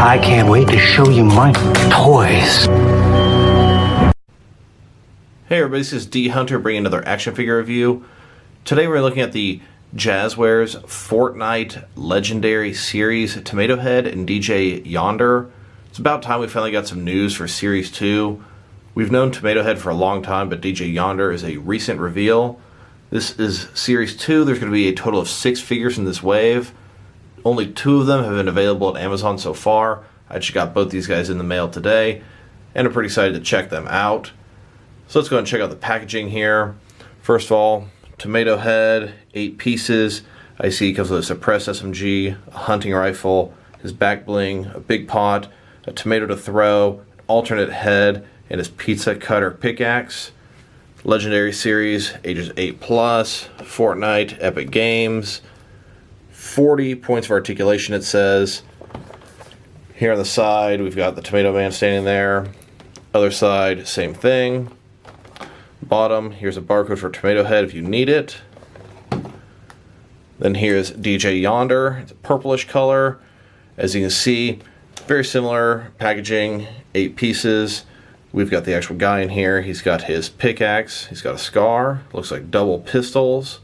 I can't wait to show you my toys. Hey everybody, this is D Hunter bringing another action figure review. Today we're looking at the Jazwares Fortnite Legendary Series Tomatohead and DJ Yonder. It's about time we finally got some news for Series 2. We've known Tomatohead for a long time, but DJ Yonder is a recent reveal. This is Series 2. There's going to be a total of 6 figures in this wave. Only 2 of them have been available at Amazon so far. I just got both these guys in the mail today, and I'm pretty excited to check them out. So let's go and check out the packaging here. First of all, Tomatohead, 8 pieces. I see he comes with a suppressed SMG, a hunting rifle, his back bling, a big pot, a tomato to throw, an alternate head, and his pizza cutter pickaxe. Legendary series, ages 8+, Fortnite, Epic Games. 40 points of articulation, it says. Here on the side, we've got the Tomato Man standing there. Other side, same thing. Bottom, here's a barcode for Tomatohead if you need it. Then here's DJ Yonder. It's a purplish color. As you can see, very similar packaging, 8 pieces. We've got the actual guy in here. He's got his pickaxe. He's got a scar. Looks like double pistols.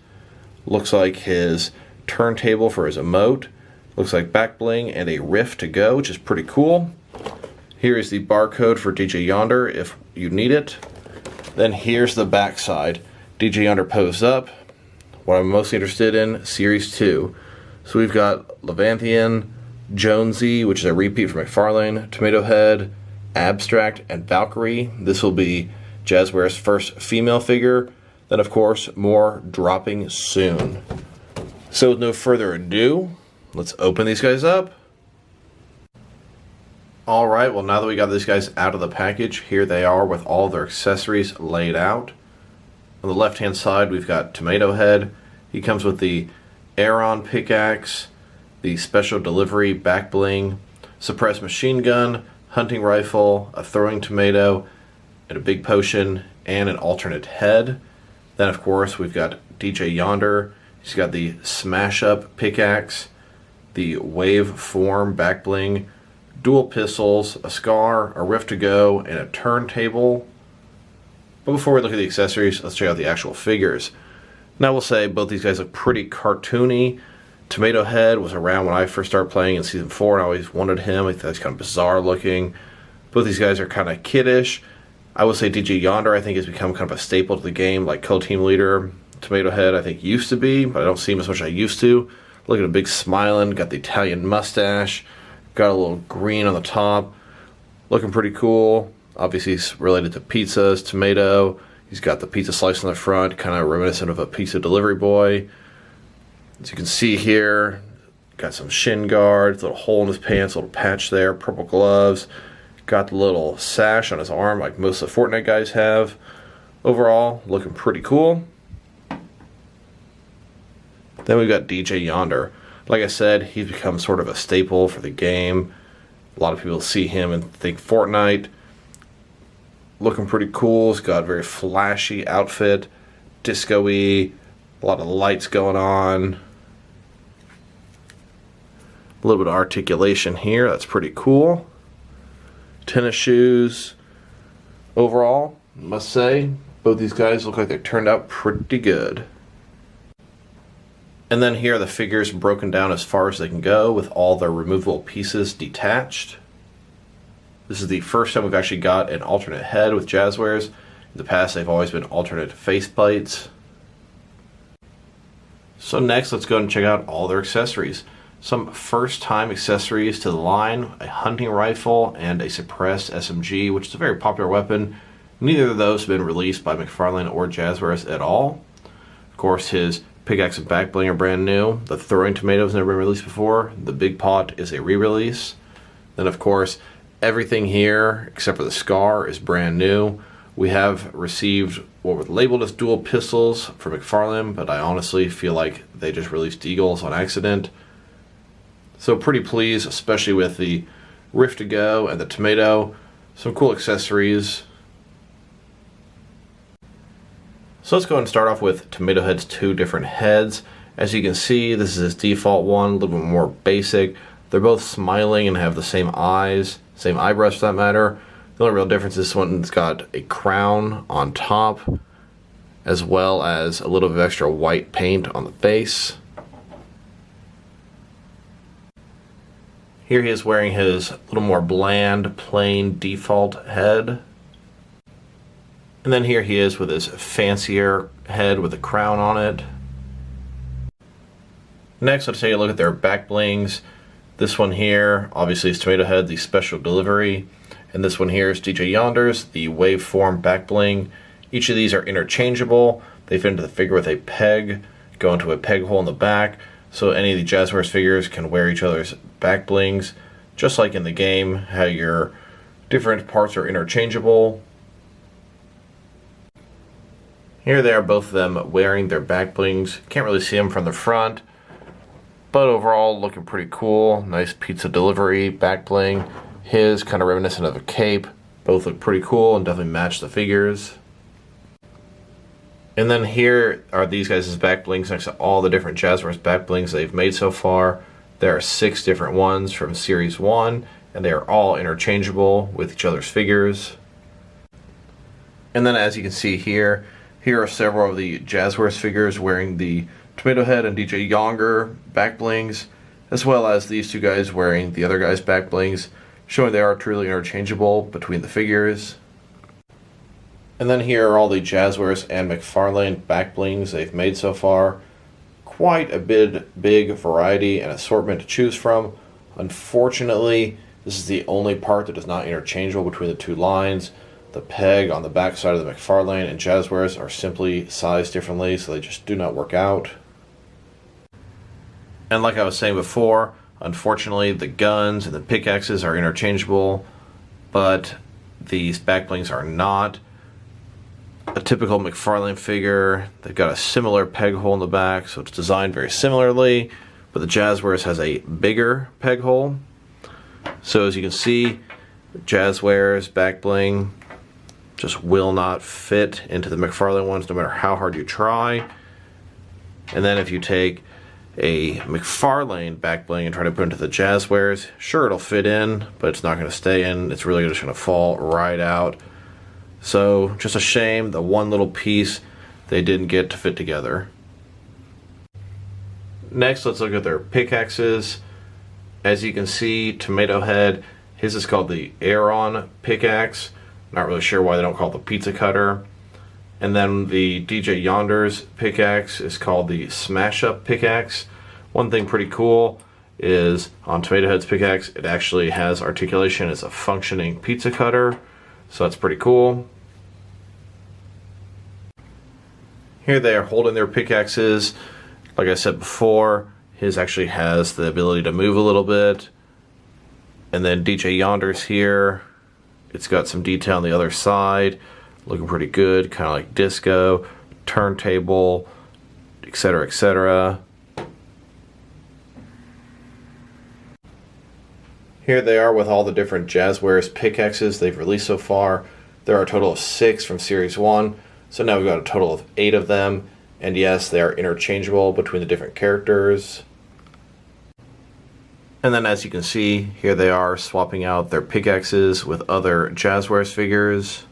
Looks like his turntable for his emote. Looks like back bling and a rift to go, which is pretty cool. Here is the barcode for DJ Yonder if you need it. Then here's the back side. DJ Yonder posed up. What I'm most interested in, Series 2. So we've got Levanthian, Jonesy, which is a repeat from McFarlane, Tomatohead, Abstract, and Valkyrie. This will be Jazwares' first female figure. Then, of course, more dropping soon. So with no further ado, let's open these guys up. Alright, well now that we got these guys out of the package, here they are with all their accessories laid out. On the left hand side we've got Tomatohead. He comes with the Aeron pickaxe, the special delivery back bling, suppressed machine gun, hunting rifle, a throwing tomato, and a big potion, and an alternate head. Then of course we've got DJ Yonder. He's got the smash up pickaxe, the wave form back bling, dual pistols, a scar, a rift to go, and a turntable. But before we look at the accessories, let's check out the actual figures. Now we'll say both these guys look pretty cartoony. Tomatohead was around when I first started playing in Season 4, and I always wanted him. I thought he's kind of bizarre looking. Both these guys are kind of kiddish. I would say DJ Yonder, I think, has become kind of a staple to the game, like co-team leader. Tomatohead, I think, used to be, but I don't see him as much as I used to. Look at a big smiling, got the Italian mustache. Got a little green on the top. Looking pretty cool. Obviously he's related to pizzas, tomato. He's got the pizza slice on the front, kind of reminiscent of a pizza delivery boy. As you can see here, got some shin guards, little hole in his pants, little patch there, purple gloves. Got the little sash on his arm like most of the Fortnite guys have. Overall, looking pretty cool. Then we've got DJ Yonder. Like I said, he's become sort of a staple for the game. A lot of people see him and think Fortnite. Looking pretty cool. He's got a very flashy outfit, disco-y, a lot of lights going on. A little bit of articulation here. That's pretty cool. Tennis shoes. Overall, I must say, both these guys look like they turned out pretty good. And then here are the figures broken down as far as they can go with all their removable pieces detached. This is the first time we've actually got an alternate head with Jazwares. In the past they've always been alternate faceplates. So next let's go and check out all their accessories. Some first time accessories to the line, a hunting rifle and a suppressed SMG, which is a very popular weapon. Neither of those have been released by McFarlane or Jazwares at all. Of course his pickaxe and back bling are brand new. The throwing tomato has never been released before. The big pot is a re-release. Then of course everything here except for the scar is brand new. We have received what were labeled as dual pistols for McFarlane, but I honestly feel like they just released eagles on accident. So pretty pleased, especially with the rift to go and the tomato. Some cool accessories. So let's go ahead and start off with Tomatohead's 2 different heads. As you can see, this is his default one, a little bit more basic. They're both smiling and have the same eyes, same eyebrows for that matter. The only real difference is this one's got a crown on top, as well as a little bit of extra white paint on the face. Here he is wearing his little more bland, plain default head. And then here he is with his fancier head with a crown on it. Next, let's take a look at their back blings. This one here, obviously, is Tomatohead, the special delivery. And this one here is DJ Yonder's, the waveform back bling. Each of these are interchangeable. They fit into the figure with a peg, go into a peg hole in the back. So any of the Jazwares figures can wear each other's back blings. Just like in the game, how your different parts are interchangeable. Here they are, both of them wearing their back blings. Can't really see them from the front, but overall looking pretty cool. Nice pizza delivery back bling. His kind of reminiscent of a cape. Both look pretty cool and definitely match the figures. And then here are these guys' back blings next to all the different Jazwares back blings they've made so far. There are 6 different ones from Series 1, and they are all interchangeable with each other's figures. And then as you can see here, here are several of the Jazwares figures wearing the Tomatohead and DJ Yonder back blings, as well as these two guys wearing the other guy's back blings, showing they are truly interchangeable between the figures. And then here are all the Jazwares and McFarlane back blings they've made so far. Quite a big variety and assortment to choose from. Unfortunately, this is the only part that is not interchangeable between the two lines. The peg on the back side of the McFarlane and Jazwares are simply sized differently, so they just do not work out. And like I was saying before, unfortunately the guns and the pickaxes are interchangeable, but these back blings are not. A typical McFarlane figure, they've got a similar peg hole in the back, so it's designed very similarly, but the Jazwares has a bigger peg hole. So as you can see, the Jazwares back bling just will not fit into the McFarlane ones no matter how hard you try. And then if you take a McFarlane back bling and try to put it into the Jazwares, sure, it'll fit in, but it's not going to stay in. It's really just going to fall right out. So just a shame, the one little piece they didn't get to fit together. Next, let's look at their pickaxes. As you can see, Tomatohead, his is called the Aeron pickaxe. Not really sure why they don't call it the pizza cutter. And then the DJ Yonder's pickaxe is called the Smash Up pickaxe. One thing pretty cool is on Tomatohead's pickaxe, it actually has articulation as a functioning pizza cutter. So that's pretty cool. Here they are holding their pickaxes. Like I said before, his actually has the ability to move a little bit. And then DJ Yonder's here. It's got some detail on the other side. Looking pretty good, kind of like disco, turntable, etc., etc. Here they are with all the different Jazwares pickaxes they've released so far. There are a total of 6 from Series 1, so now we've got a total of 8 of them. And yes, they are interchangeable between the different characters. And then as you can see, here they are swapping out their pickaxes with other Jazwares figures.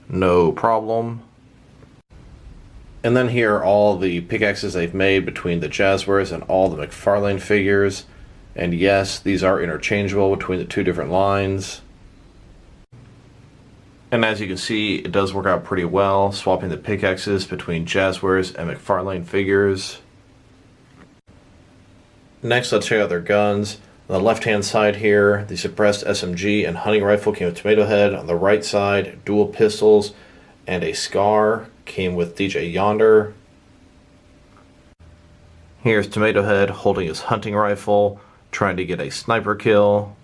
No problem. And then here are all the pickaxes they've made between the Jazwares and all the McFarlane figures. And yes, these are interchangeable between the two different lines. And as you can see, it does work out pretty well, swapping the pickaxes between Jazwares and McFarlane figures. Next, let's check out their guns. On the left-hand side here, the suppressed SMG and hunting rifle came with Tomatohead. On the right side, dual pistols and a SCAR came with DJ Yonder. Here's Tomatohead holding his hunting rifle, trying to get a sniper kill.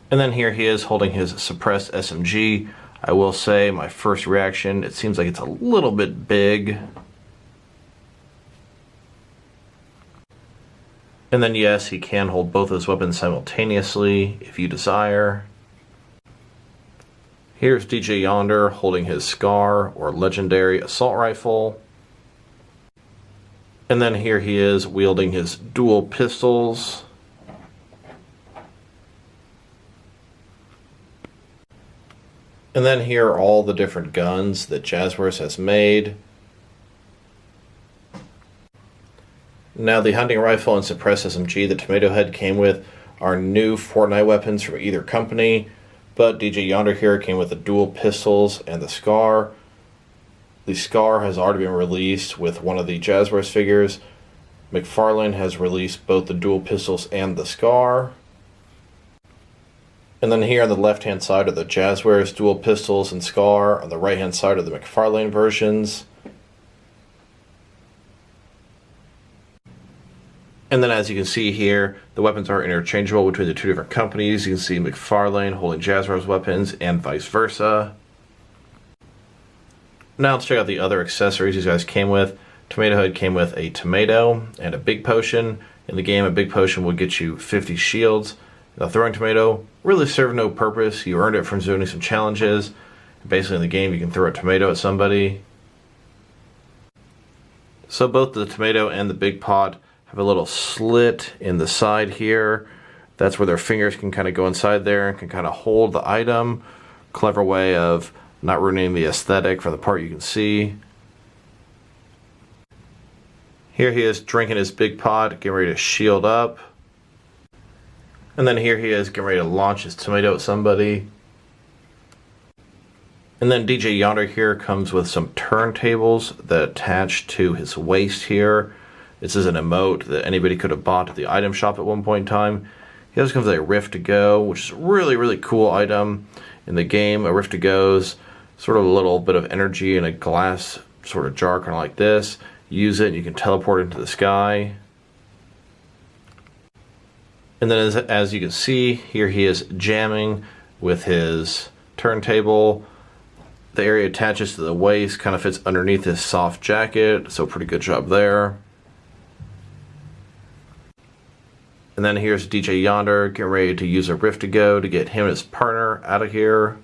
And then here he is holding his suppressed SMG. I will say, my first reaction, it seems like it's a little bit big. And then yes, he can hold both his weapons simultaneously if you desire. Here's DJ Yonder holding his SCAR or legendary assault rifle. And then here he is wielding his dual pistols. And then here are all the different guns that Jazwares has made. Now the hunting rifle and suppressed SMG that Tomatohead came with are new Fortnite weapons from either company, but DJ Yonder here came with the dual pistols and the Scar. The Scar has already been released with one of the Jazwares figures. McFarlane has released both the dual pistols and the Scar. And then here on the left hand side are the Jazwares dual pistols and Scar. On the right hand side are the McFarlane versions. And then as you can see here, the weapons are interchangeable between the two different companies. You can see McFarlane holding Jazwares weapons and vice versa. Now let's check out the other accessories these guys came with. Tomatohead came with a tomato and a big potion. In the game, a big potion will get you 50 shields. The throwing tomato really served no purpose. You earned it from doing some challenges. Basically in the game, you can throw a tomato at somebody. So both the tomato and the big pot have a little slit in the side here. That's where their fingers can kind of go inside there and can kind of hold the item. Clever way of not ruining the aesthetic for the part you can see. Here he is drinking his big pot, getting ready to shield up. And then here he is getting ready to launch his tomato at somebody. And then DJ Yonder here comes with some turntables that attach to his waist here. This is an emote that anybody could have bought at the item shop at one point in time. He also comes with a Rift to Go, which is a really, really cool item in the game. A Rift to Go is sort of a little bit of energy in a glass sort of jar, kind of like this. Use it and you can teleport into the sky. And then as you can see, here he is jamming with his turntable. The area attaches to the waist, kind of fits underneath his soft jacket, so pretty good job there. And then here's DJ Yonder getting ready to use a Rift to Go to get him and his partner out of here.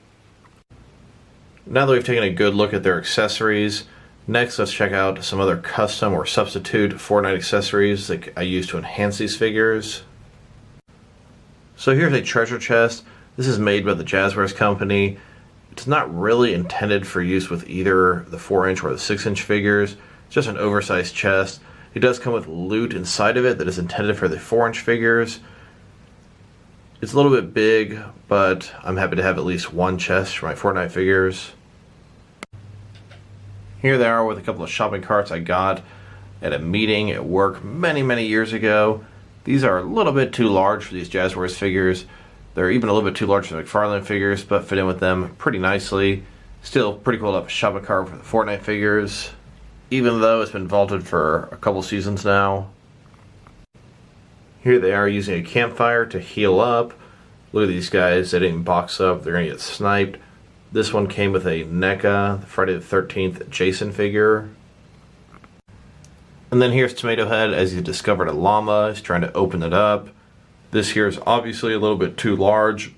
Now that we've taken a good look at their accessories, next let's check out some other custom or substitute Fortnite accessories that I use to enhance these figures. So here's a treasure chest. This is made by the Jazwares company. It's not really intended for use with either the 4-inch or the 6-inch figures. It's just an oversized chest. It does come with loot inside of it that is intended for the 4-inch figures. It's a little bit big, but I'm happy to have at least one chest for my Fortnite figures. Here they are with a couple of shopping carts I got at a meeting at work many, many years ago. These are a little bit too large for these Jazwares figures. They're even a little bit too large for the McFarlane figures, but fit in with them pretty nicely. Still pretty cool to have a shopping cart for the Fortnite figures, even though it's been vaulted for a couple seasons now. Here they are using a campfire to heal up. Look at these guys, they didn't box up, they're going to get sniped. This one came with a NECA, the Friday the 13th Jason figure. And then here's Tomatohead as he discovered a llama. He's trying to open it up. This here is obviously a little bit too large.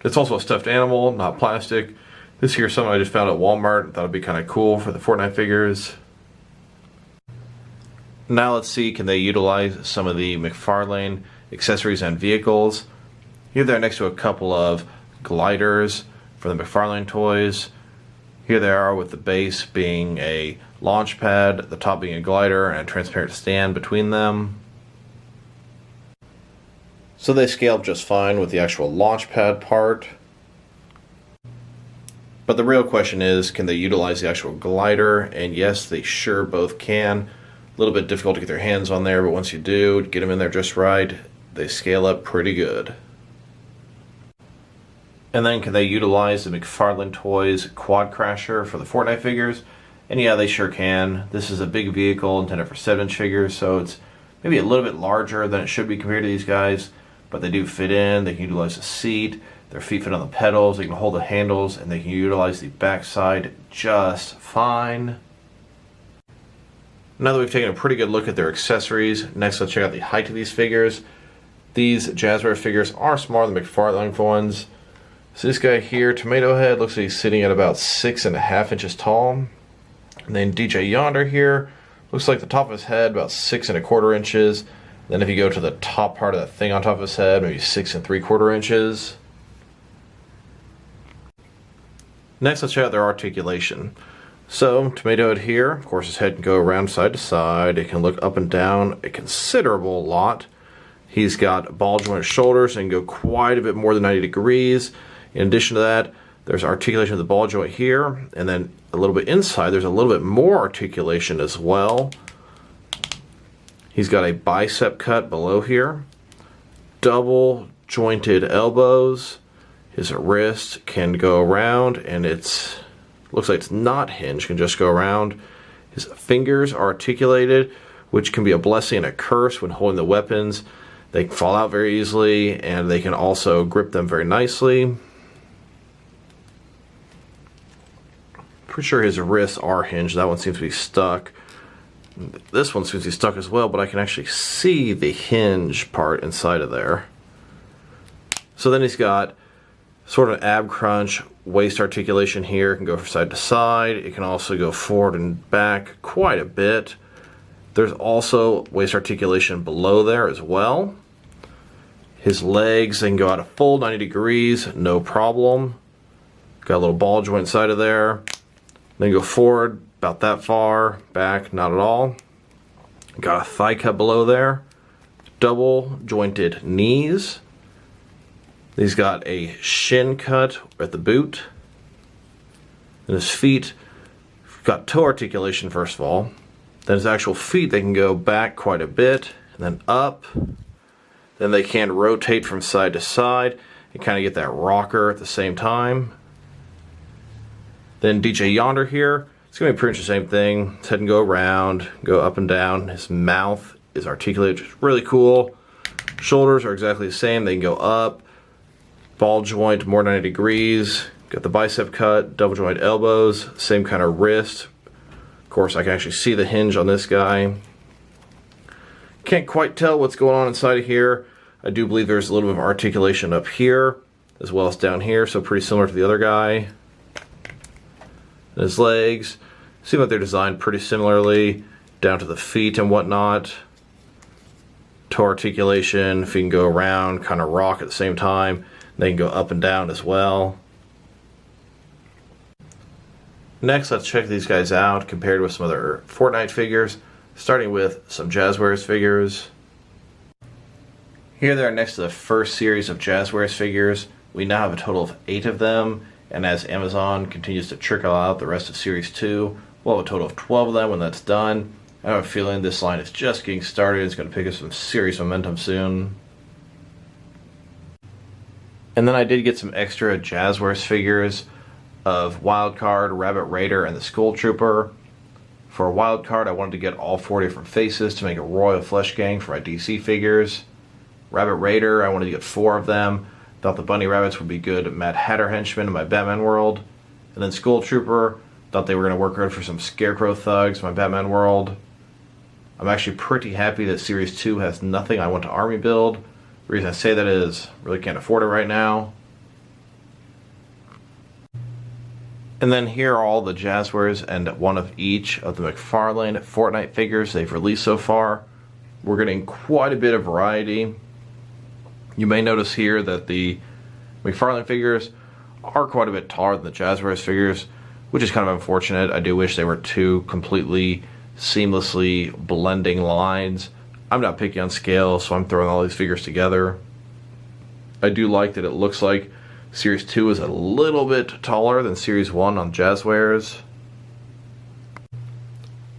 It's also a stuffed animal, not plastic. This here is something I just found at Walmart. Thought it'd be kind of cool for the Fortnite figures. Now let's see, can they utilize some of the McFarlane accessories and vehicles. Here they're next to a couple of gliders for the McFarlane toys. Here they are with the base being a launch pad, the top being a glider, and a transparent stand between them. So they scale up just fine with the actual launch pad part. But the real question is, can they utilize the actual glider? And yes, they sure both can. A little bit difficult to get their hands on there, but once you do, get them in there just right, they scale up pretty good. And then can they utilize the McFarlane Toys Quadcrasher for the Fortnite figures? And yeah, they sure can. This is a big vehicle intended for 7-inch figures, so it's maybe a little bit larger than it should be compared to these guys, but they do fit in. They can utilize the seat, their feet fit on the pedals, they can hold the handles, and they can utilize the backside just fine. Now that we've taken a pretty good look at their accessories, next let's check out the height of these figures. These Jazwares figures are smaller than McFarlane ones. So this guy here, Tomatohead, looks like he's sitting at about 6.5 inches tall. And then DJ Yonder here, looks like the top of his head about 6.25 inches. Then if you go to the top part of that thing on top of his head, maybe 6.75 inches. Next, let's check out their articulation. So, Tomatohead here, of course, his head can go around side to side. It can look up and down a considerable lot. He's got ball joint shoulders and can go quite a bit more than 90 degrees. In addition to that, there's articulation of the ball joint here, and then a little bit inside, there's a little bit more articulation as well. He's got a bicep cut below here, double jointed elbows. His wrist can go around, and looks like it's not hinged, can just go around. His fingers are articulated, which can be a blessing and a curse when holding the weapons. They can fall out very easily, and they can also grip them very nicely. Pretty sure his wrists are hinged. That one seems to be stuck. This one seems to be stuck as well, but I can actually see the hinge part inside of there. So then he's got sort of ab crunch, waist articulation here. It can go from side to side. It can also go forward and back quite a bit. There's also waist articulation below there as well. His legs, they can go out a full 90 degrees, no problem. Got a little ball joint inside of there. Then go forward about that far, back not at all. Got a thigh cut below there. Double jointed knees. He's got a shin cut at the boot. And his feet, got toe articulation first of all. Then his actual feet, they can go back quite a bit, and then up. Then they can rotate from side to side and kind of get that rocker at the same time. Then DJ Yonder here, it's going to be pretty much the same thing. His head can go around, go up and down. His mouth is articulated, which is really cool. Shoulders are exactly the same. They can go up. Ball joint, more 90 degrees. Got the bicep cut, double joint elbows, same kind of wrist. Of course, I can actually see the hinge on this guy. Can't quite tell what's going on inside of here. I do believe there's a little bit of articulation up here, as well as down here, so pretty similar to the other guy. And his legs seem like they're designed pretty similarly, down to the feet and whatnot. Toe articulation, feet can go around, kind of rock at the same time. They can go up and down as well. Next, let's check these guys out compared with some other Fortnite figures, starting with some Jazwares figures. Here they are next to the first series of Jazwares figures. We now have a total of 8 of them, and as Amazon continues to trickle out the rest of Series 2, we'll have a total of 12 of them when that's done. I have a feeling this line is just getting started. It's going to pick up some serious momentum soon. And then I did get some extra Jazwares figures of Wildcard, Rabbit Raider, and the Skull Trooper. For Wildcard, I wanted to get all 4 different faces to make a Royal Flesh Gang for my DC figures. Rabbit Raider, I wanted to get 4 of them. Thought the Bunny Rabbits would be good Mad Hatter henchmen in my Batman world. And then Skull Trooper, thought they were going to work good for some Scarecrow thugs in my Batman world. I'm actually pretty happy that Series 2 has nothing I want to army build. The reason I say that is, really can't afford it right now. And then here are all the Jazwares and one of each of the McFarlane Fortnite figures they've released so far. We're getting quite a bit of variety. You may notice here that the McFarlane figures are quite a bit taller than the Jazwares figures, which is kind of unfortunate. I do wish they were 2 completely seamlessly blending lines. I'm not picky on scale, so I'm throwing all these figures together. I do like that it looks like Series 2 is a little bit taller than Series 1 on Jazwares.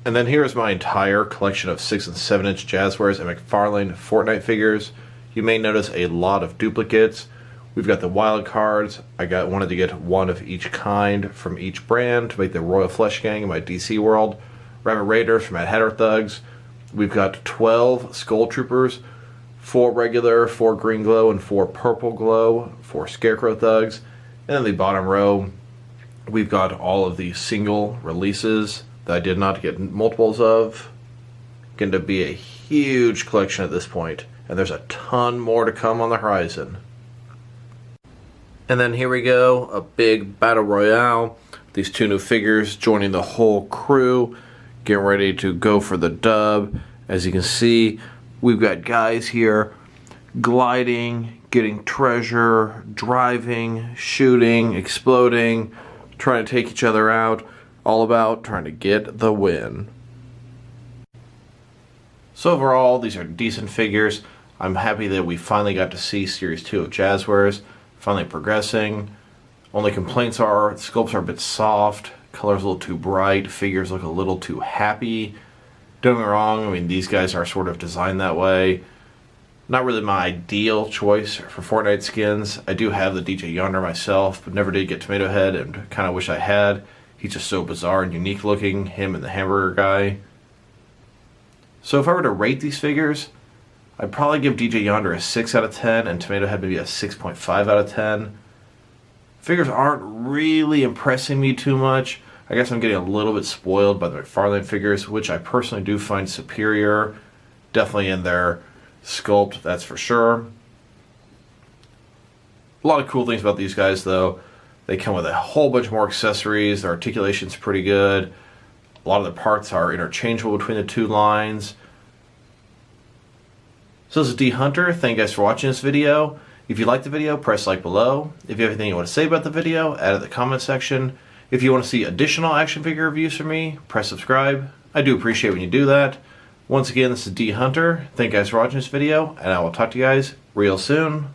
And then here's my entire collection of 6 and 7 inch Jazwares and McFarlane Fortnite figures. You may notice a lot of duplicates. We've got the wild cards. I wanted to get 1 of each kind from each brand to make the Royal Flesh Gang in my DC world. Rabbit Raiders from Mad Hatter Thugs. We've got 12 Skull Troopers, 4 regular, 4 green glow, and 4 purple glow for Scarecrow Thugs. And in the bottom row, we've got all of the single releases that I did not get multiples of. Going to be a huge collection at this point, and there's a ton more to come on the horizon. And then here we go, a big battle royale. These 2 new figures joining the whole crew, getting ready to go for the dub. As you can see, we've got guys here gliding, getting treasure, driving, shooting, exploding, trying to take each other out, all about trying to get the win. So overall, these are decent figures. I'm happy that we finally got to see Series 2 of Jazwares, finally progressing. Only complaints are, the sculpts are a bit soft, color's a little too bright, figures look a little too happy. Don't get me wrong, I mean, these guys are sort of designed that way. Not really my ideal choice for Fortnite skins. I do have the DJ Yonder myself, but never did get Tomatohead, and kind of wish I had. He's just so bizarre and unique looking, him and the hamburger guy. So if I were to rate these figures, I'd probably give DJ Yonder a 6 out of 10 and Tomatohead maybe a 6.5 out of 10. Figures aren't really impressing me too much. I guess I'm getting a little bit spoiled by the McFarlane figures, which I personally do find superior. Definitely in their sculpt, that's for sure. A lot of cool things about these guys though. They come with a whole bunch more accessories. Their articulation's pretty good. A lot of the parts are interchangeable between the two lines. So this is D Hunter. Thank you guys for watching this video. If you liked the video, press like below. If you have anything you want to say about the video, add it in the comment section. If you want to see additional action figure reviews from me, press subscribe. I do appreciate when you do that. Once again, this is D Hunter. Thank you guys for watching this video, and I will talk to you guys real soon.